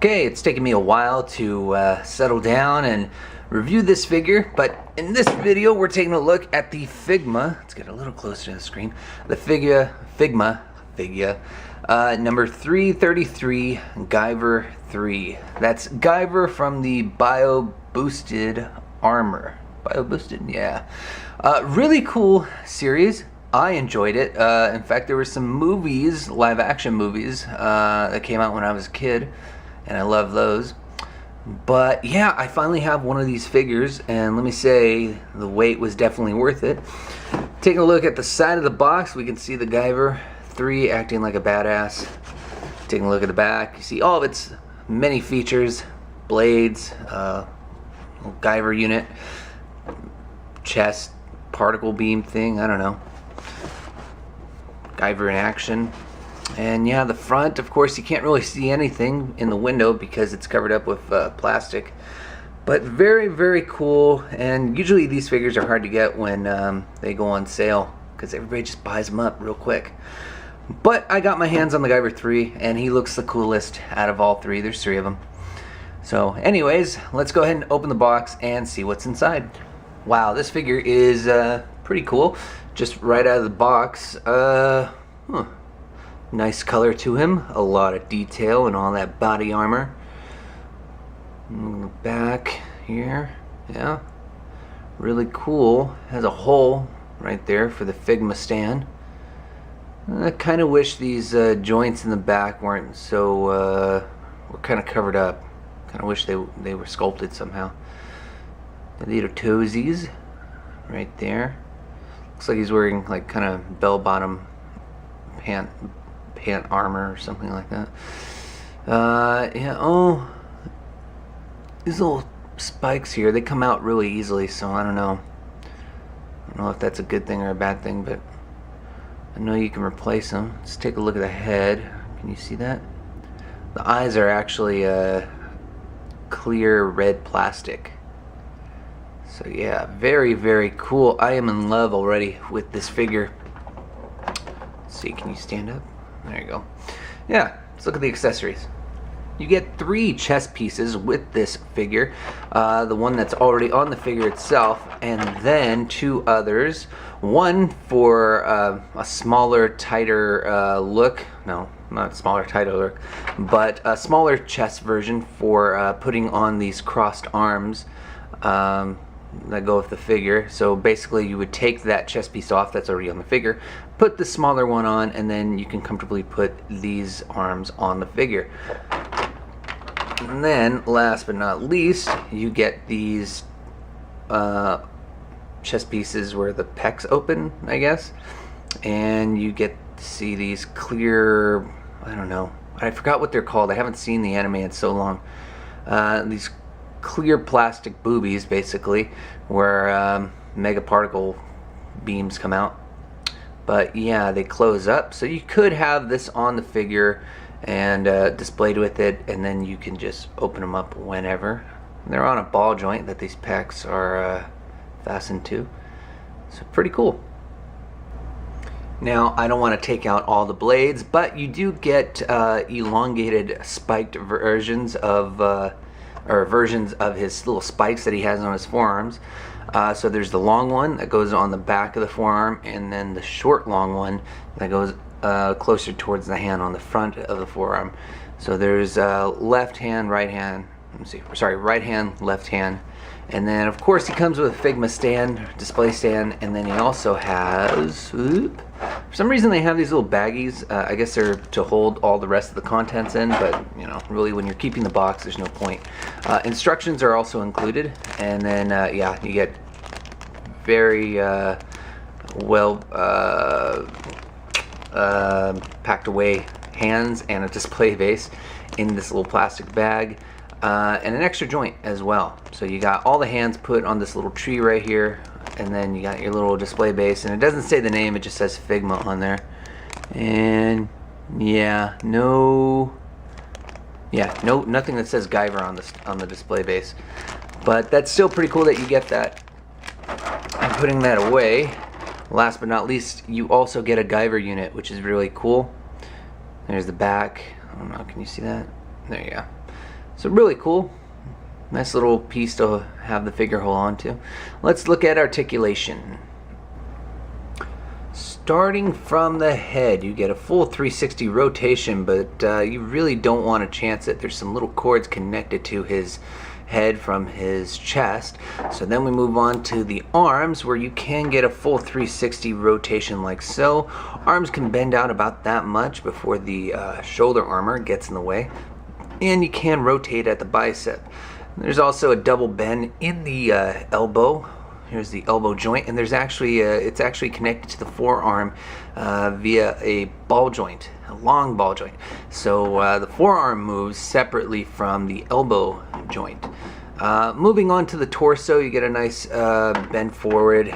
Okay, it's taken me a while to settle down and review this figure, but in this video we're taking a look at the Figma. Let's get a little closer to the screen. The Figma number 333 Guyver 3. That's Guyver from the Bioboosted armor. Bioboosted, yeah. Really cool series. I enjoyed it. In fact, there were some movies, live action movies, that came out when I was a kid, and I love those. But yeah, I finally have one of these figures, and let me say, the wait was definitely worth it. Taking a look at the side of the box, we can see the Guyver 3 acting like a badass. Taking a look at the back, you see all of its many features, blades, Guyver unit, chest, particle beam thing, I don't know. Guyver in action. And yeah, the front, of course, you can't really see anything in the window because it's covered up with plastic. But very, very cool. And usually these figures are hard to get when they go on sale because everybody just buys them up real quick. But I got my hands on the Guyver 3, and he looks the coolest out of all three. There's 3 of them. So anyways, let's go ahead and open the box and see what's inside. Wow, this figure is pretty cool. Just right out of the box. Nice color to him. A lot of detail and all that body armor. Back here, yeah. Really cool. Has a hole right there for the Figma stand. I kind of wish these joints in the back weren't so were kind of covered up. Kind of wish they were sculpted somehow. The little toesies right there. Looks like he's wearing like kind of bell-bottom pant armor or something like that. Yeah. Oh, these little spikes here, they come out really easily, so I don't know. I don't know if that's a good thing or a bad thing, but I know you can replace them. Let's take a look at the head. Can you see that? The eyes are actually clear red plastic. So yeah, very, very cool. I am in love already with this figure. Let's see, can you stand up? There you go. Yeah, let's look at the accessories. You get 3 chest pieces with this figure. The one that's already on the figure itself, and then 2 others. One for a smaller, tighter look. No, not smaller, tighter look, but a smaller chest version for putting on these crossed arms that go with the figure. So basically you would take that chest piece off that's already on the figure, put the smaller one on, and then you can comfortably put these arms on the figure. And then last but not least, you get these chest pieces where the pecs open, I guess, and you get to see these clear, I don't know, I forgot what they're called, I haven't seen the anime in so long. These clear plastic boobies, basically, where mega particle beams come out. But yeah, they close up, so you could have this on the figure and displayed with it, and then you can just open them up whenever. They're on a ball joint that these pecs are fastened to, so pretty cool. Now, I don't want to take out all the blades, but you do get elongated spiked versions of versions of his little spikes that he has on his forearms. So there's the long one that goes on the back of the forearm, and then the short long one that goes closer towards the hand on the front of the forearm. So there's left hand, right hand, let me see, sorry, right hand, left hand. And then of course he comes with a Figma stand, display stand, and then he also has, for some reason they have these little baggies. I guess they're to hold all the rest of the contents in, but you know, really when you're keeping the box, there's no point. Instructions are also included, and then yeah, you get very well packed away hands and a display base in this little plastic bag. And an extra joint as well. So you got all the hands put on this little tree right here, and then you got your little display base, and it doesn't say the name, it just says Figma on there. And yeah, nothing that says Guyver on the display base. But that's still pretty cool that you get that. I'm putting that away. Last but not least, you also get a Guyver unit, which is really cool. There's the back. I don't know, can you see that? There you go. So really cool. Nice little piece to have the figure hold on to. Let's look at articulation. Starting from the head, you get a full 360 rotation, but you really don't want to chance it. There's some little cords connected to his head from his chest. So then we move on to the arms, where you can get a full 360 rotation like so. Arms can bend out about that much before the shoulder armor gets in the way. And you can rotate at the bicep. There's also a double bend in the elbow. Here's the elbow joint, and there's actually it's actually connected to the forearm via a ball joint, a long ball joint. So the forearm moves separately from the elbow joint. Moving on to the torso, you get a nice bend forward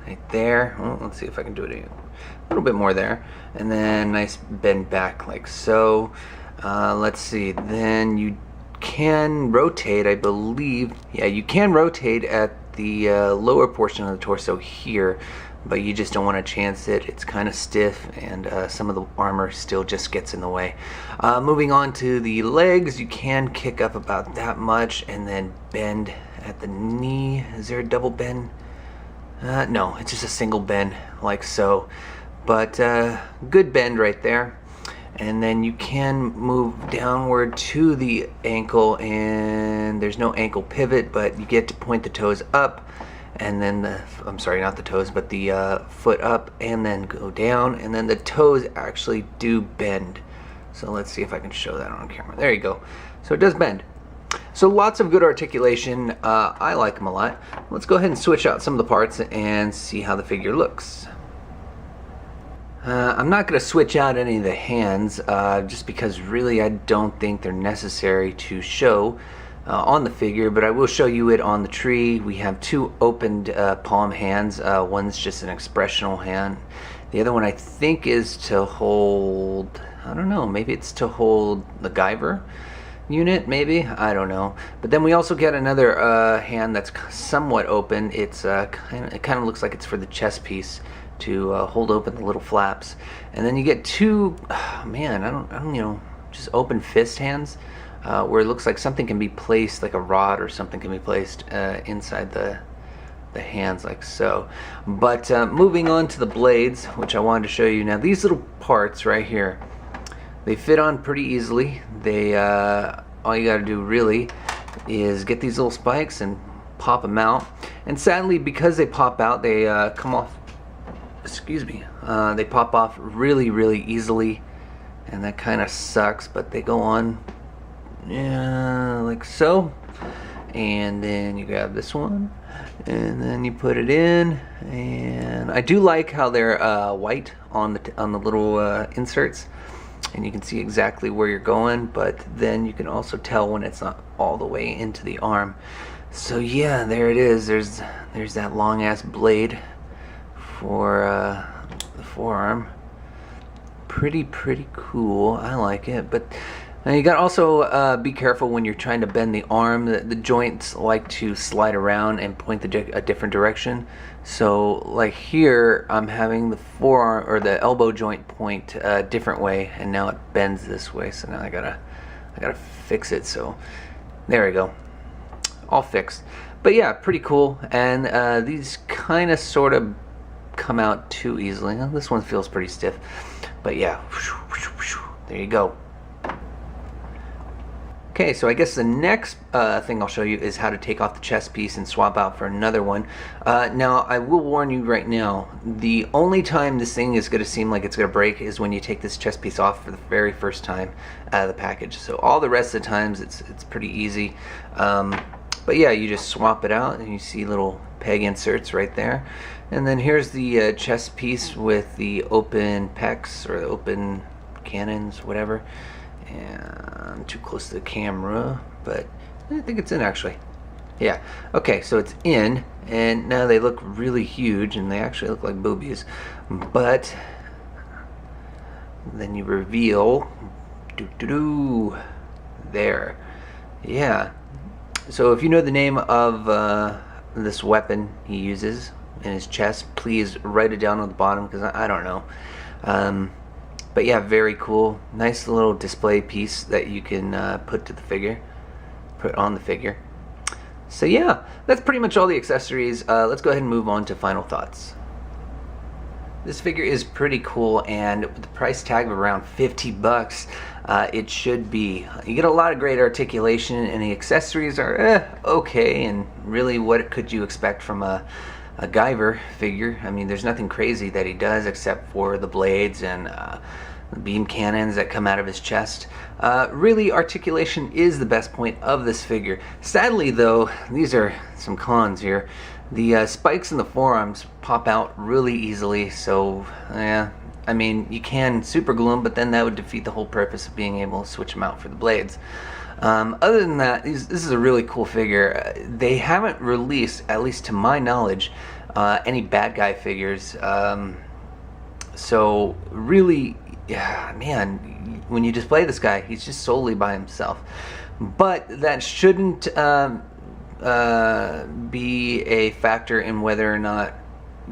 right there. Well, let's see if I can do it a little bit more there, and then nice bend back like so. Let's see. Then you can rotate, I believe. Yeah, you can rotate at the lower portion of the torso here, but you just don't want to chance it. It's kind of stiff, and some of the armor still just gets in the way. Moving on to the legs, you can kick up about that much and then bend at the knee. Is there a double bend? No, it's just a single bend like so, but good bend right there. And then you can move downward to the ankle, and there's no ankle pivot, but you get to point the toes up, and then I'm sorry, not the toes, but the foot up, and then go down, and then the toes actually do bend. So let's see if I can show that on camera. There you go. So it does bend. So lots of good articulation. I like them a lot. Let's go ahead and switch out some of the parts and see how the figure looks. I'm not going to switch out any of the hands just because really I don't think they're necessary to show on the figure, but I will show you it on the tree. We have two opened palm hands. One's just an expressional hand. The other one I think is to hold, I don't know, maybe it's to hold the Guyver unit, maybe, I don't know. But then we also get another hand that's somewhat open. It's it kind of looks like it's for the chest piece, to hold open the little flaps. And then you get two, man, I don't you know, just open fist hands where it looks like something can be placed, like a rod or something can be placed inside the hands like so. But moving on to the blades, which I wanted to show you now, these little parts right here, they fit on pretty easily. They all you got to do really is get these little spikes and pop them out. And sadly, because they pop out, they come off, excuse me, they pop off really easily, and that kind of sucks, but they go on, yeah, like so. And then you grab this one and then you put it in, and I do like how they're white on the little inserts, and you can see exactly where you're going, but then you can also tell when it's not all the way into the arm. So yeah, there it is. There's that long ass blade for the forearm. Pretty cool. I like it. But now you gotta also be careful when you're trying to bend the arm. The joints like to slide around and point a different direction. So like here, I'm having the forearm or the elbow joint point a different way, and now it bends this way. So now I gotta fix it. So there we go, all fixed. But yeah, pretty cool. And these kind of sort of come out too easily. Now, this one feels pretty stiff, but yeah, there you go. Okay, so I guess the next thing I'll show you is how to take off the chest piece and swap out for another one. Now, I will warn you right now, the only time this thing is going to seem like it's going to break is when you take this chest piece off for the very first time out of the package. So all the rest of the times it's pretty easy. But yeah, you just swap it out and you see little peg inserts right there. And then here's the chest piece with the open pecs or the open cannons, whatever. And I'm too close to the camera, but I think it's in actually. Yeah, okay, so it's in, and now they look really huge, and they actually look like boobies. But then you reveal, there. Yeah. So if you know the name of this weapon he uses in his chest, please write it down on the bottom, because I don't know. But yeah, very cool. Nice little display piece that you can put to the figure. put on the figure. So yeah, that's pretty much all the accessories. Let's go ahead and move on to final thoughts. This figure is pretty cool, and with the price tag of around 50 bucks, it should be. You get a lot of great articulation, and the accessories are okay, and really what could you expect from a Guyver figure? I mean, there's nothing crazy that he does except for the blades and the beam cannons that come out of his chest. Really, articulation is the best point of this figure. Sadly though, these are some cons here. The spikes in the forearms pop out really easily, so yeah, I mean, you can super glue them, but then that would defeat the whole purpose of being able to switch them out for the blades. Other than that, this is a really cool figure. They haven't released, at least to my knowledge, any bad guy figures. So really, yeah, man, when you display this guy, he's just solely by himself. But that shouldn't be a factor in whether or not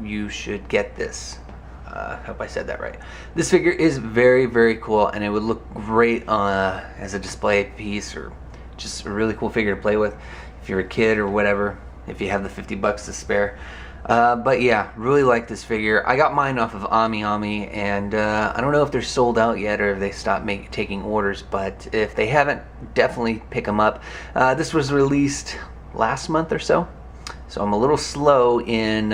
you should get this. I hope I said that right. This figure is very, very cool, and it would look great as a display piece, or just a really cool figure to play with if you're a kid or whatever, if you have the 50 bucks to spare. But yeah, really like this figure. I got mine off of Ami, and I don't know if they're sold out yet or if they stopped taking orders, but if they haven't, definitely pick them up. This was released last month or so I'm a little slow in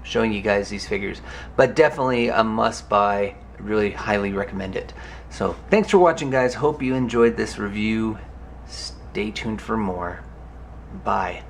showing you guys these figures, but definitely a must buy. Really highly recommend it. So thanks for watching, guys. Hope you enjoyed this review. Stay tuned for more. Bye.